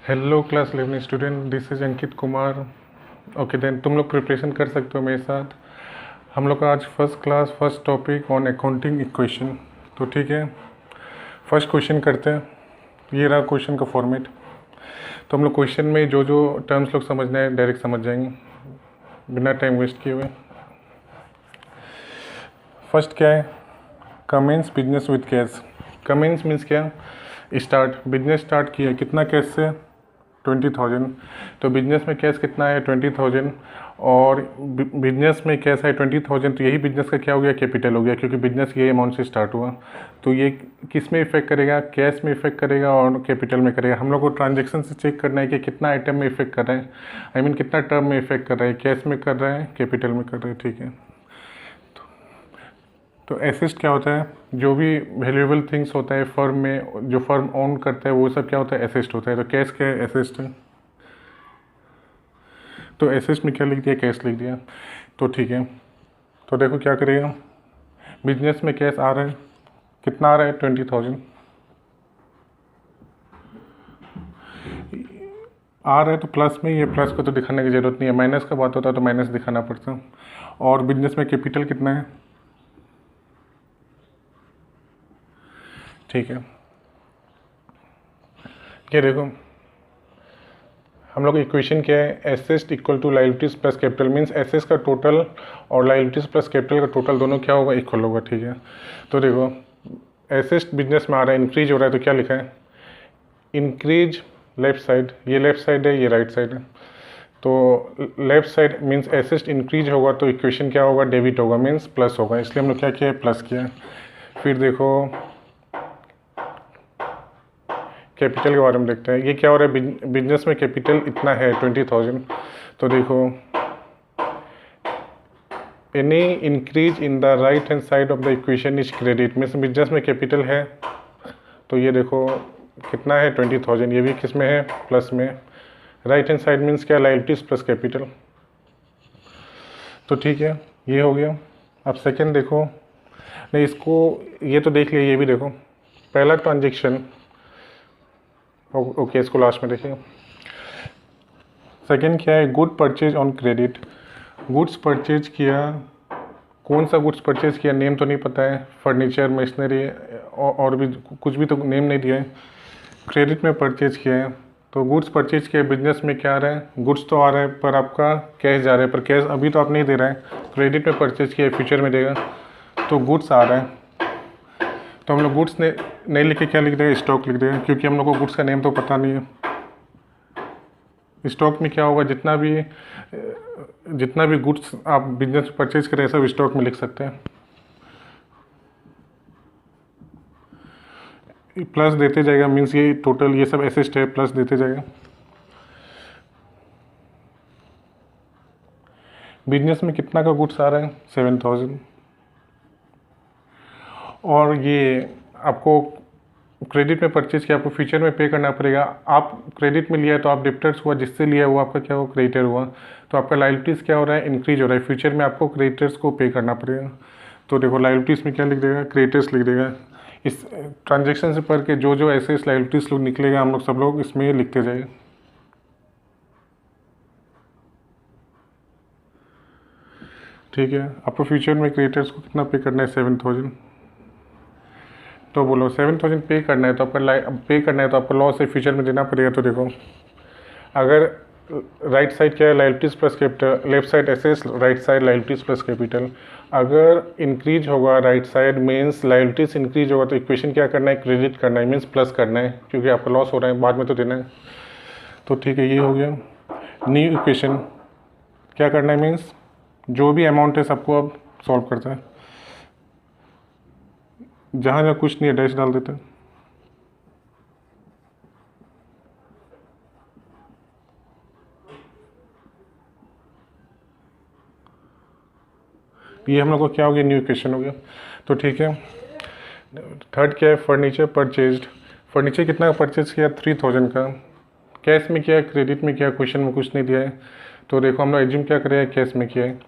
Hello class 11 student, this is Ankit Kumar. Okay then, तुम लोग preparation कर सकते हो मेरे साथ। हम लोग का आज first class first topic on accounting equation. तो ठीक है, फर्स्ट क्वेश्चन करते हैं। ये रहा क्वेश्चन का फॉर्मेट। तो हम लोग क्वेश्चन में जो जो टर्म्स लोग समझना है डायरेक्ट समझ जाएंगे बिना टाइम वेस्ट किए हुए। फर्स्ट क्या है? Commence business with cash. Commence means क्या? स्टार्ट, बिजनेस स्टार्ट किया, कितना कैश से? 20,000। तो बिजनेस में कैश कितना है? 20,000। और बिजनेस में कैश है 20,000, तो यही बिजनेस का क्या हो गया? कैपिटल हो गया, क्योंकि बिजनेस ये अमाउंट से स्टार्ट हुआ। तो ये किस में इफेक्ट करेगा? कैश में इफेक्ट करेगा और कैपिटल में करेगा। हम लोग को ट्रांजेक्शन से चेक करना है कि कितना आइटम में इफेक्ट कर रहा है, आई मीन कितना टर्म में इफेक्ट कर रहा है, कैश में कर रहा है, कैपिटल में कर रहा है। ठीक है, तो एसेट क्या होता है? जो भी वैल्यूएबल थिंग्स होता है फर्म में, जो फर्म ओन करता है, वो सब क्या होता है? एसेट होता है। तो कैश क्या है? एसेट है। तो एसेट में क्या लिख दिया? कैश लिख दिया। तो ठीक है, तो देखो क्या करेगा। बिजनेस में कैश आ रहा है, कितना आ रहा है? 20,000 आ रहा है। तो प्लस में, ये प्लस को तो दिखाने की ज़रूरत नहीं है, माइनस का बात होता है तो माइनस दिखाना पड़ता। और बिजनेस में कैपिटल कितना है? ठीक है, ये देखो हम लोग इक्वेशन क्या है? Asset equal to liabilities plus capital, means assets का टोटल और लायबिलिटीज प्लस कैपिटल का टोटल दोनों क्या होगा? इक्वल होगा। ठीक है, तो देखो एसेट बिजनेस में आ रहा है, इंक्रीज हो रहा है, तो क्या लिखा है? इंक्रीज लेफ्ट साइड, ये लेफ्ट साइड है, ये राइट साइड है। तो left side means asset increase होगा, तो इक्वेशन क्या होगा? डेबिट होगा, मीन्स प्लस होगा, इसलिए हम लोग क्या किया है? प्लस किया है। फिर देखो कैपिटल के बारे में देखते हैं। ये क्या हो रहा है? बिजनेस में कैपिटल इतना है 20,000। तो देखो any increase in the right hand side of the equation is credit, means business में कैपिटल है, तो ये देखो कितना है? 20,000। ये भी किस में है? प्लस में। राइट हैंड साइड मीन्स क्या? Liabilities plus capital. तो ठीक है, ये हो गया। अब सेकेंड देखो, नहीं इसको ये तो देख लिया, ये भी देखो। पहला ट्रांजेक्शन, ओके इसको लास्ट में देखिए। सेकेंड क्या है? Good purchase on credit. Goods purchase किया, कौन सा गुड्स परचेज किया? नेम तो नहीं पता है, फर्नीचर, मशीनरी और भी कुछ भी तो नेम नहीं दिया है। क्रेडिट में परचेज किया है, तो गुड्स परचेज किया। बिजनेस में क्या आ रहा है? गुड्स तो आ रहा है पर आपका कैश जा रहा है, पर कैश अभी तो आप नहीं दे रहे हैं। क्रेडिट में परचेज किया, फ्यूचर में देगा, तो गुड्स आ रहा है। तो हम लोग गुड्स ने नहीं लिख के क्या लिख देगा? स्टॉक लिख देगा, क्योंकि हम लोग को गुड्स का नेम तो पता नहीं है। स्टॉक में क्या होगा? जितना भी गुड्स आप बिजनेस में परचेज करें सब स्टॉक में लिख सकते हैं। प्लस देते जाएगा, मीन्स ये टोटल ये सब एसेट है, प्लस देते जाएगा। बिजनेस में कितना का गुड्स आ रहा है? 7,000। और ये आपको क्रेडिट में परचेज किया, आपको फ्यूचर में पे करना पड़ेगा। आप क्रेडिट में लिया है तो आप डेप्टर्स हुआ, जिससे लिया है वो आपका क्या हुआ? क्रेडिटर हुआ। तो आपका लायबिलिटीज़ क्या हो रहा है? इंक्रीज हो रहा है, फ्यूचर में आपको क्रेडिटर्स को पे करना पड़ेगा। तो देखो लायबिलिटीज़ में क्या लिख देगा? क्रेडिटर्स लिख देगा। इस ट्रांजेक्शन से पढ़ के जो जो ऐसे लायबिलिटीज़ लोग निकलेगा हम लोग सब लोग इसमें लिखते जाएंगे। ठीक है, आपको फ्यूचर में क्रेडिटर्स को कितना पे करना है? 7,000। तो बोलो 7,000 पे करना है, तो आपका लॉस है, फ्यूचर में देना पड़ेगा। तो देखो अगर राइट साइड क्या है? Liabilities plus capital, left side assets, right side liabilities plus capital. अगर इंक्रीज होगा right side means liabilities increase होगा, तो इक्वेशन क्या करना है? क्रेडिट करना है, मीन्स प्लस करना है, क्योंकि आपका लॉस हो रहा है, बाद में तो देना है। तो ठीक है, ये हो गया। न्यू इक्वेशन क्या करना है? मीन्स जो भी अमाउंट है सबको अब सॉल्व करता है, जहाँ जहाँ कुछ नहीं है डैश डाल देते हैं। ये हम लोग को क्या हो गया? न्यू इक्वेशन हो गया। तो ठीक है, थर्ड क्या है? Furniture purchased. फर्नीचर कितना का परचेज किया? 3,000 का। कैश में किया, क्रेडिट में किया, क्वेश्चन में कुछ नहीं दिया है। तो देखो हम लोग एज्यूम क्या करें? कैश में किया है।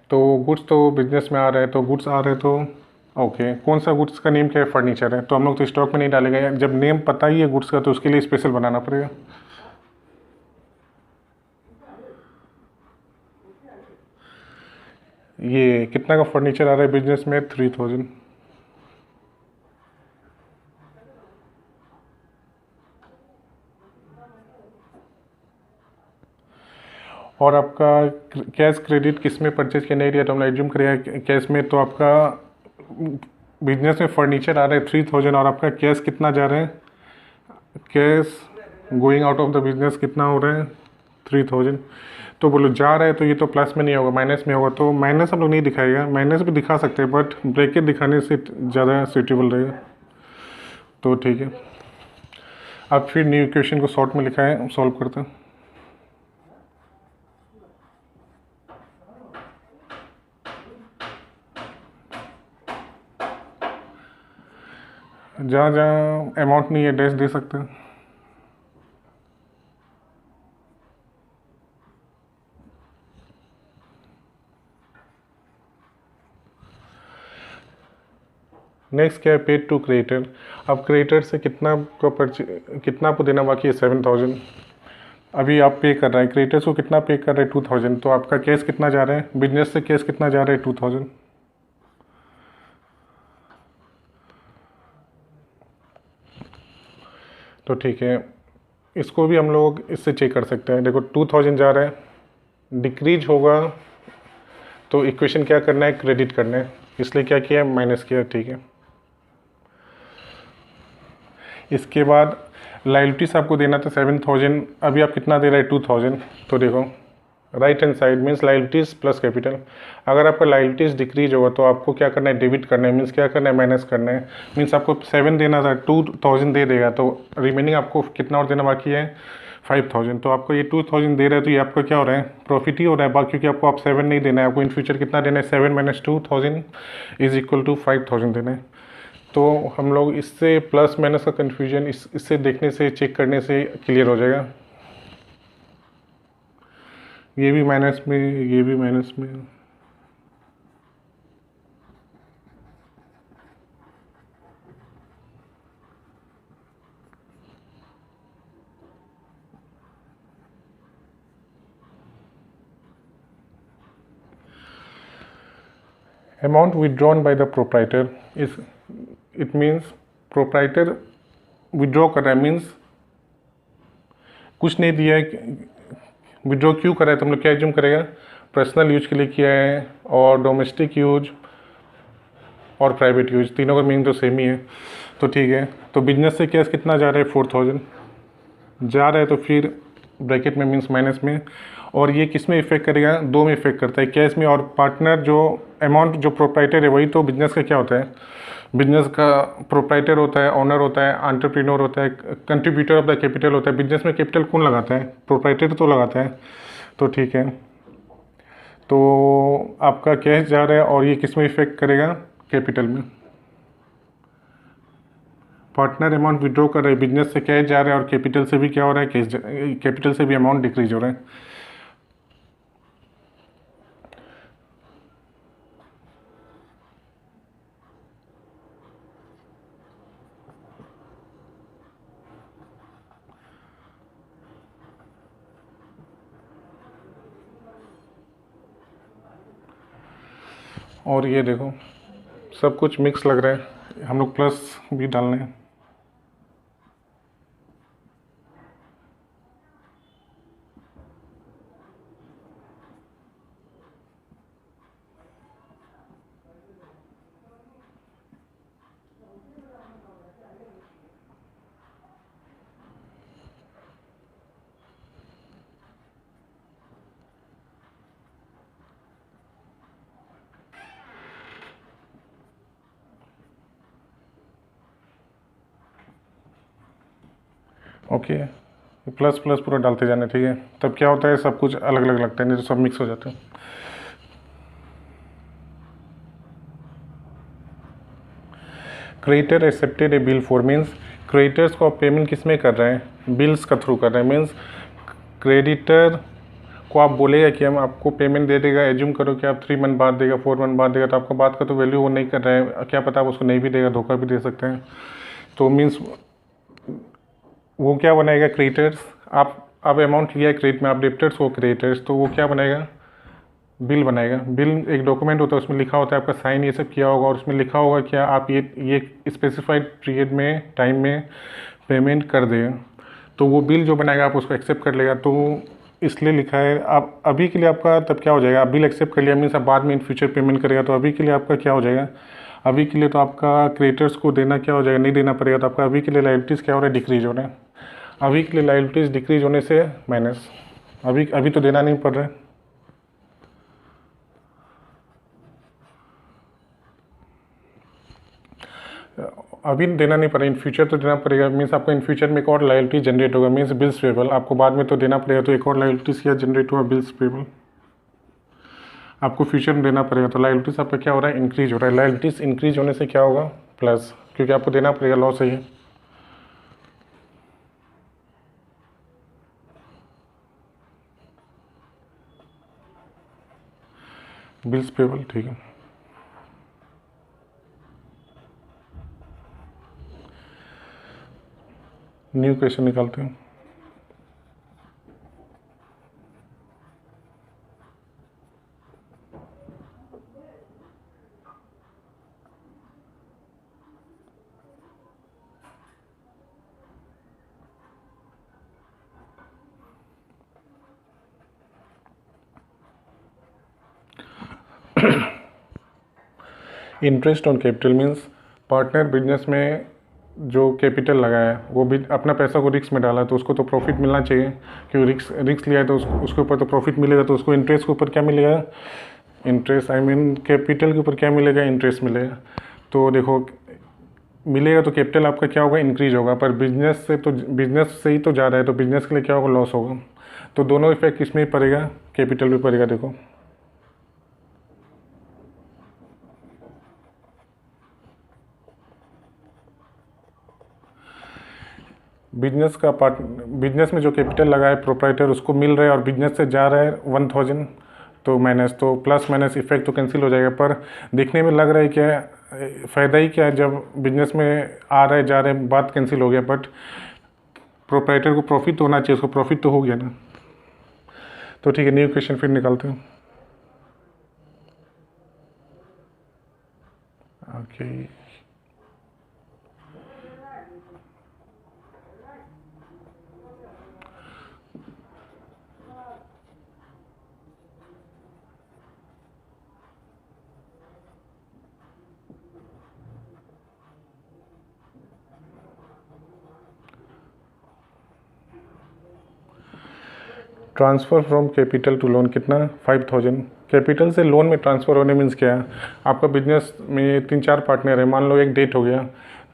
तो गुड्स तो बिजनेस में आ रहा है, तो गुड्स आ रहे हैं, तो ओके कौन सा गुड्स का नेम क्या है? फर्नीचर है, तो हम लोग तो स्टॉक में नहीं डालेंगे। जब नेम पता ही है गुड्स का तो उसके लिए स्पेशल बनाना पड़ेगा। ये कितना का फर्नीचर आ रहा है बिजनेस में? 3000। और आपका कैश क्रेडिट किस में परचेज करने एरिया, तो हम एज्यूम करेंगे कैश में, तो आपका बिजनेस में फर्नीचर आ रहा है 3000 और आपका कैश कितना जा रहा है? Cash going out of the business कितना हो रहा है? 3000। तो बोलो जा रहा है तो ये तो प्लस में नहीं होगा, माइनस में होगा, तो माइनस हम लोग नहीं दिखाएगा, माइनस भी दिखा सकते हैं बट ब्रैकेट दिखाने से ज़्यादा सूटेबल रहेगा। तो ठीक है, अब फिर न्यू इक्वेशन को शॉर्ट में लिखा है, सॉल्व करते हैं। जहाँ जहाँ अमाउंट नहीं है डैश दे सकते हैं। नेक्स्ट क्या है? Paid to creator. अब क्रिएटर से कितना कितना आपको देना बाकी है? 7000। अभी आप पे कर रहे हैं, क्रिएटर्स को कितना पे कर रहे हैं? 2000। तो आपका कैश कितना जा रहा है? बिजनेस से कैश कितना जा रहा है? 2000। तो ठीक है, इसको भी हम लोग इससे चेक कर सकते हैं। देखो 2000 जा रहा है, डिक्रीज होगा तो इक्वेशन क्या करना है? क्रेडिट करना है, इसलिए क्या किया है? माइनस किया। ठीक है, इसके बाद लाइबिलिटीज आपको देना था 7000, अभी आप कितना दे रहे हैं? 2000। तो देखो right hand side means liabilities plus capital. अगर आपका लाइबिलिटीज डिक्रीज होगा तो आपको क्या करना है? डेबिट करना है, मीन्स क्या करना है? माइनस करना है। मीन्स आपको 7 देना था, 2000 दे देगा, तो रिमेनिंग आपको कितना और देना बाकी है? 5000। तो आपको ये 2000 दे रहा है तो ये आपका क्या हो रहा है? प्रॉफिट ही हो रहा है, बाकी क्योंकि आपको आप 7 नहीं देना है, आपको इन फ्यूचर कितना देना है? 7 माइनस 2000 इज इक्वल टू 5000 देना है। तो हम लोग इससे प्लस माइनस का कन्फ्यूजन इससे देखने से, चेक करने से क्लियर हो जाएगा। ये भी माइनस में, ये भी माइनस में। Amount withdrawn by the proprietor is, it means proprietor withdraw कर रहा है, मीन्स कुछ नहीं दिया है, विड्रॉ क्यों कर रहा है? तो हम लोग क्या एज्यूम करेगा? पर्सनल यूज के लिए किया है, और डोमेस्टिक यूज और प्राइवेट यूज, तीनों का मीनिंग तो सेम ही है। तो ठीक है, तो बिजनेस से कैश कितना जा रहा है? 4000 जा रहा है, तो फिर ब्रैकेट में मीन्स माइनस में। और ये किस में इफेक्ट करेगा? दो में इफेक्ट करता है, कैश में और पार्टनर। जो अमाउंट जो प्रोप्राइटर है वही तो बिजनेस का क्या होता है? बिजनेस का प्रोप्राइटर होता है, ओनर होता है, एंटरप्रेन्योर होता है, कंट्रीब्यूटर ऑफ द कैपिटल होता है। बिजनेस में कैपिटल कौन लगाता है? प्रोप्राइटर तो लगाता है। तो ठीक है, तो आपका कैश जा रहा है और ये किस में इफेक्ट करेगा? कैपिटल में। पार्टनर अमाउंट विड्रॉ कर रहे हैं, बिजनेस से कैश जा रहा है और कैपिटल से भी क्या हो रहा है? कैश, कैपिटल से भी अमाउंट डिक्रीज हो रहा है। और ये देखो सब कुछ मिक्स लग रहा है, हम लोग प्लस भी डालने हैं। ओके, प्लस प्लस पूरा डालते जाना, ठीक है। तब क्या होता है? सब कुछ अलग अलग लगता है, नहीं तो सब मिक्स हो जाते हैं। Creditor accepted A bill for, means creditors को आप पेमेंट किस में कर रहे हैं? बिल्स का थ्रू कर रहे हैं। मीन्स क्रेडिटर को आप बोलेगा कि हम आपको पेमेंट दे देगा, एज्यूम करो कि आप 3 मंथ बाद देगा, 4 मंथ बाद देगा, तो आपका बात का तो वैल्यू वो नहीं कर रहा है, क्या पता आप उसको नहीं भी देगा, धोखा भी दे सकते हैं। तो मीन्स वो क्या बनाएगा? क्रेडिटर्स। आप अमाउंट लिया है क्रेडिट में, आप डेप्टर्स हो क्रेडिटर्स, तो वो क्या बनाएगा? बिल बनाएगा। बिल एक डॉक्यूमेंट होता है, उसमें लिखा होता है आपका साइन ये सब किया होगा, और उसमें लिखा होगा कि आप ये स्पेसिफाइड पीरियड में टाइम में पेमेंट कर दें। तो वो बिल जो बनाएगा आप उसको एक्सेप्ट कर लेगा। तो इसलिए लिखा है। आप अभी के लिए आपका तब क्या हो जाएगा, आप बिल एक्सेप्ट कर लिया मीन्स आप बाद में इन फ्यूचर पेमेंट करेगा। तो अभी के लिए आपका क्या हो जाएगा, अभी के लिए तो आपका क्रिएटर्स को देना क्या हो जाएगा, नहीं देना पड़ेगा। तो आपका अभी के लिए लायबिलिटीज़ क्या हो रहा है, डिक्रीज हो रहा है। अभी के लिए लायबिलिटीज़ डिक्रीज होने से माइनस, अभी अभी तो देना नहीं पड़ रहा है। अभी देना नहीं पड़ेगा, इन फ्यूचर तो देना पड़ेगा। मीन्स आपको इन फ्यूचर में एक और लायबिलिटी जनरेट होगा, मीन्स बिल्स पेबल आपको बाद में तो देना पड़ेगा। तो एक और लायबिलिटीज़ क्या जनरेट हुआ, बिल्स पेबल आपको फ्यूचर में देना पड़ेगा। तो लायबिलिटीज़ आपका क्या हो रहा है, इंक्रीज हो रहा है। लायबिलिटीज़ इंक्रीज होने से क्या होगा, प्लस, क्योंकि आपको देना पड़ेगा, लॉस है ये। बिल्स पेबल, ठीक है। न्यू क्वेश्चन निकालते हैं। Interest on capital means partner business में जो कैपिटल लगाया वो भी अपना पैसा को रिस्क में डाला, तो उसको तो प्रॉफिट मिलना चाहिए, क्योंकि रिस्क लिया है तो उसके ऊपर तो प्रॉफिट मिलेगा। तो उसको इंटरेस्ट के ऊपर क्या मिलेगा, इंटरेस्ट, आई मीन कैपिटल के ऊपर क्या मिलेगा, इंटरेस्ट मिलेगा। तो देखो मिलेगा तो कैपिटल आपका क्या होगा, इंक्रीज होगा। पर बिजनेस से ही तो जा रहा है, तो बिजनेस के लिए क्या होगा, लॉस होगा। तो दोनों इफेक्ट किसमें पड़ेगा, कैपिटल में पड़ेगा। देखो बिजनेस में जो कैपिटल लगा है प्रोप्राइटर उसको मिल रहा है, और बिजनेस से जा रहा है 1000, तो माइनस, तो प्लस माइनस इफेक्ट तो कैंसिल हो जाएगा। पर देखने में लग रहा है क्या, फ़ायदा ही क्या है, जब बिजनेस में आ रहा है जा रहे हैं बात कैंसिल हो गया। बट प्रोप्राइटर को प्रॉफिट तो होना चाहिए, उसको प्रॉफिट तो हो गया ना। तो ठीक है, न्यू क्वेश्चन फिर निकालते हैं। Okay, transfer from capital to loan कितना, 5000। कैपिटल से लोन में ट्रांसफ़र होने मीन्स क्या है, आपका बिजनेस में 3-4 पार्टनर है, मान लो एक डेट हो गया,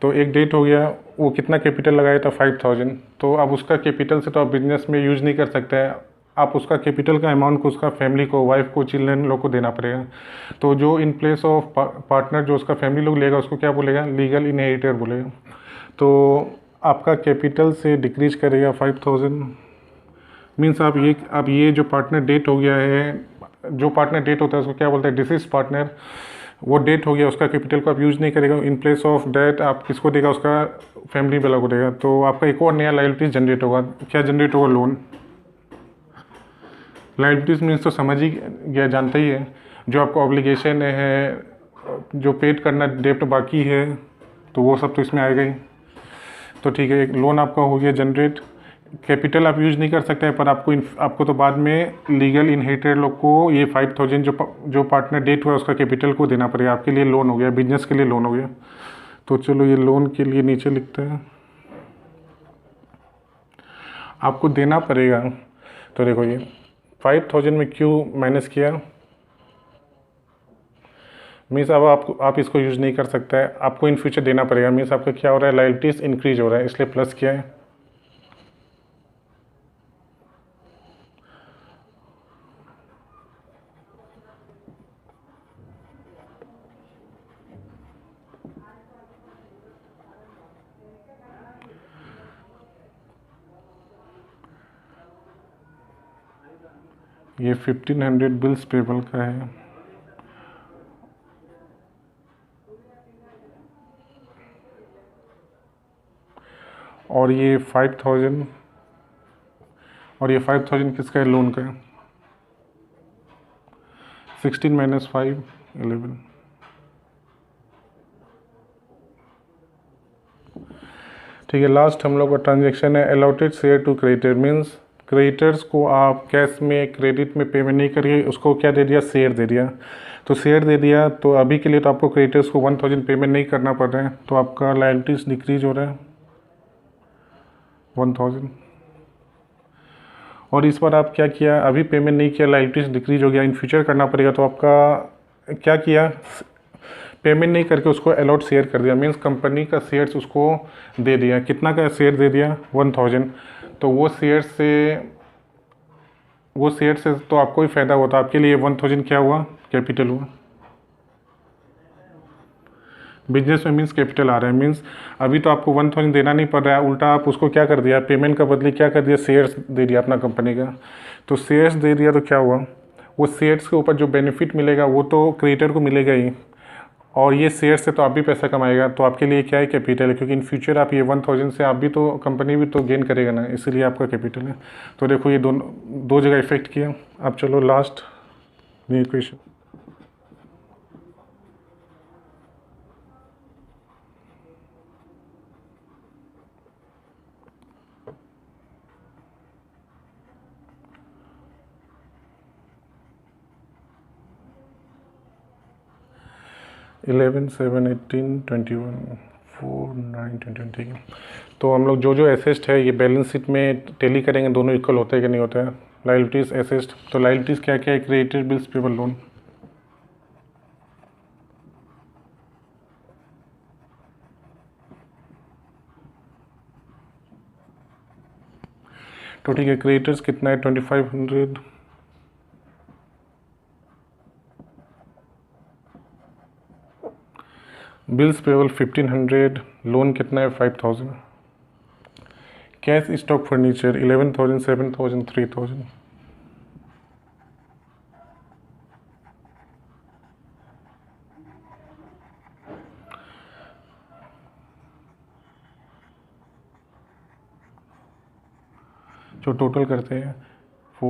तो एक डेट हो गया, वो कितना कैपिटल लगाया था, 5000। तो अब उसका कैपिटल से तो आप बिजनेस में यूज़ नहीं कर सकते हैं, आप उसका कैपिटल का अमाउंट को उसका फैमिली को, वाइफ को, चिल्ड्रन लोग को देना पड़ेगा। तो जो इन प्लेस ऑफ पार्टनर जो उसका फैमिली लोग लेगा उसको क्या बोलेगा, लीगल इनहेरिटर बोलेगा। तो आपका कैपिटल से डिक्रीज करेगा 5000। मीन्स आप ये जो पार्टनर डेट हो गया है, जो पार्टनर डेट होता है उसको क्या बोलते हैं, डिसीज पार्टनर। वो डेट हो गया, उसका कैपिटल को आप यूज़ नहीं करेगा, इन प्लेस ऑफ डेट आप किसको देगा, उसका फैमिली वाला को देगा। तो आपका एक और नया लायबिलिटीज जनरेट होगा। क्या जनरेट होगा, लोन। लायबिलिटीज मीन्स तो समझ ही गया, जानते ही है, जो आपको ऑब्लिगेशन है, जो पेड करना डेप्ट बाकी है, तो वो सब तो इसमें आएगा ही। तो ठीक है, एक लोन आपका हो गया जनरेट। कैपिटल आप यूज़ नहीं कर सकते हैं, पर आपको तो बाद में लीगल इनहेरिटर लोग को ये 5000 जो पार्टनर डेट हुआ उसका कैपिटल को देना पड़ेगा। आपके लिए लोन हो गया, बिजनेस के लिए लोन हो गया। तो चलो ये लोन के लिए नीचे लिखते हैं, आपको देना पड़ेगा। तो देखो ये 5000 में क्यों माइनस किया, मीन्स अब आप इसको यूज़ नहीं कर सकते हैं, आपको इन फ्यूचर देना पड़ेगा। मीन्स आपका क्या हो रहा है, लायबिलिटीज इंक्रीज हो रहा है, इसलिए प्लस किया है। ये 1500 बिल्स पेबल का है, और ये 5000, और ये 5000 किसका है, लोन का है। 16 माइनस 5 11। ठीक है, लास्ट हम लोग का ट्रांजेक्शन है allotted share to creditor, means creditors को आप कैश में क्रेडिट में पेमेंट नहीं करिए, उसको क्या दे दिया, शेयर दे दिया। तो शेयर दे दिया तो अभी के लिए तो आपको क्रेडिटर्स को 1000 पेमेंट नहीं करना पड़ रहा है, तो आपका लायबिलिटीज डिक्रीज हो रहा है 1000। और इस बार आप क्या किया, अभी पेमेंट नहीं किया, लायबिलिटीज डिक्रीज हो गया, इन फ्यूचर करना पड़ेगा, तो आपका क्या किया, पेमेंट नहीं करके उसको अलॉट शेयर कर दिया, मीन्स कंपनी का शेयर्स उसको दे दिया। कितना का शेयर दे दिया, 1000। तो वो शेयर से तो आपको ही फ़ायदा होता, आपके लिए 1000 क्या हुआ, कैपिटल हुआ। बिजनेस में मीन्स कैपिटल आ रहा है, मीन्स अभी तो आपको 1000 देना नहीं पड़ रहा है, उल्टा आप उसको क्या कर दिया, पेमेंट का बदले क्या कर दिया, शेयर्स दे दिया अपना कंपनी का। तो शेयर्स दे दिया तो क्या हुआ, वो शेयर्स के ऊपर जो बेनिफिट मिलेगा वो तो क्रिएटर को मिलेगा ही, और ये शेयर से तो आप भी पैसा कमाएगा, तो आपके लिए क्या है, कैपिटल है, क्योंकि इन फ्यूचर आप ये 1000 से आप भी तो, कंपनी भी तो गेन करेगा ना, इसीलिए आपका कैपिटल है। तो देखो ये दो जगह इफेक्ट किया। अब चलो लास्ट न्यू इक्वेशन। इलेवन 7 18 21 4 9 21। ठीक है, तो हम लोग जो एसेस्ट है ये बैलेंस शीट में टेली करेंगे, दोनों इक्वल होता है कि नहीं होता है, लायबिलिटीज एसेस्ट। तो लायबिलिटीज क्या क्या है, क्रेडिटेड बिल्स पेबल लोन। तो ठीक है, क्रेडिटर्स कितना है, 2500, बिल्स पेबल 1500, लोन कितना है 5000, कैश स्टॉक फर्नीचर 11000 7000 3000। जो टोटल करते हैं